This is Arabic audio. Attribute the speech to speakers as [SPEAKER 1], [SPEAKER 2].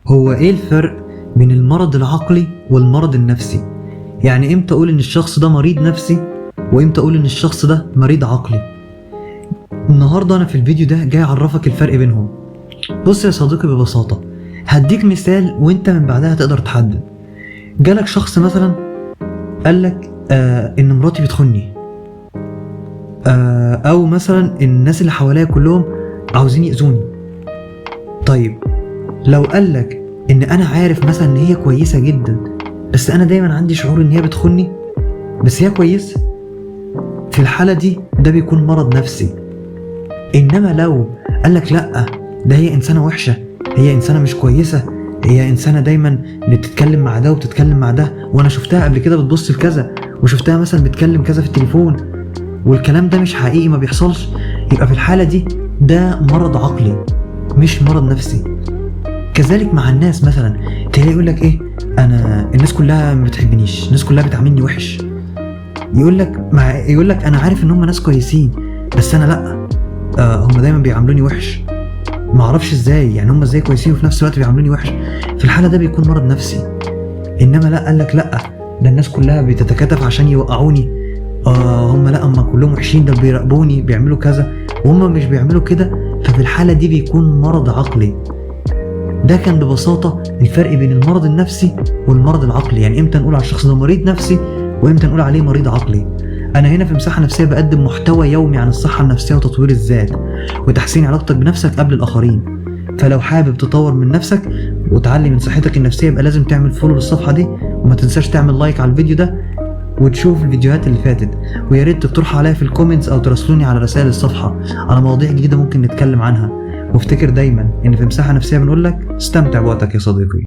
[SPEAKER 1] هو ايه الفرق بين المرض العقلي والمرض النفسي؟ يعني امتى اقول ان الشخص ده مريض نفسي وامتى اقول ان الشخص ده مريض عقلي؟ النهارده انا في الفيديو ده جاي اعرفك الفرق بينهم. بص يا صديقي، ببساطة هديك مثال وانت من بعدها تقدر تحدد. جالك شخص مثلا قالك ان مراتي بتخوني، او مثلا الناس اللي حواليا كلهم عاوزين يأذوني. طيب لو قالك ان انا عارف مثلا ان هي كويسة جدا بس انا دايما عندي شعور ان هي بتخوني بس هي كويسة، في الحالة دي ده بيكون مرض نفسي. انما لو قالك لا، ده هي انسانة وحشة، هي انسانة مش كويسة، هي انسانة دايما بتتكلم مع ده وبتتكلم مع ده، وانا شفتها قبل كده بتبص لكذا، وشفتها مثلا بتكلم كذا في التليفون، والكلام ده مش حقيقي ما بيحصلش، يبقى في الحالة دي ده مرض عقلي مش مرض نفسي. كذلك مع الناس، مثلا تلاقي يقول لك ايه، انا الناس كلها ما بتحبنيش، الناس كلها بتعاملني وحش. يقول لك انا عارف ان هم ناس كويسين بس انا لا، هم دايما بيعاملوني وحش، ما اعرفش ازاي، يعني هم ازاي كويسين وفي نفس الوقت بيعاملوني وحش. في الحالة ده بيكون مرض نفسي. انما لا، قال لك لا، ده الناس كلها بتتكاتف عشان يوقعوني، هم لا، هم كلهم وحشين، ده بيراقبوني بيعملوا كذا وهم مش بيعملوا كده، ففي الحالة دي بيكون مرض عقلي. ده كان ببساطة الفرق بين المرض النفسي والمرض العقلي. يعني امتى نقول على الشخص ده مريض نفسي وامتى نقول عليه مريض عقلي. انا هنا في مساحة نفسية بقدم محتوى يومي عن الصحة النفسية وتطوير الذات وتحسين علاقتك بنفسك قبل الاخرين. فلو حابب تطور من نفسك وتعلي من صحتك النفسية يبقى لازم تعمل فولو للصفحة دي، وما تنساش تعمل لايك على الفيديو ده وتشوف الفيديوهات اللي فاتت، ويا ريت تقترحوا عليا في الكومنتس او تراسلوني على رسائل الصفحة على مواضيع جديدة ممكن نتكلم عنها. وافتكر دايما ان في مساحة نفسية بنقول لك استمتع بوقتك يا صديقي.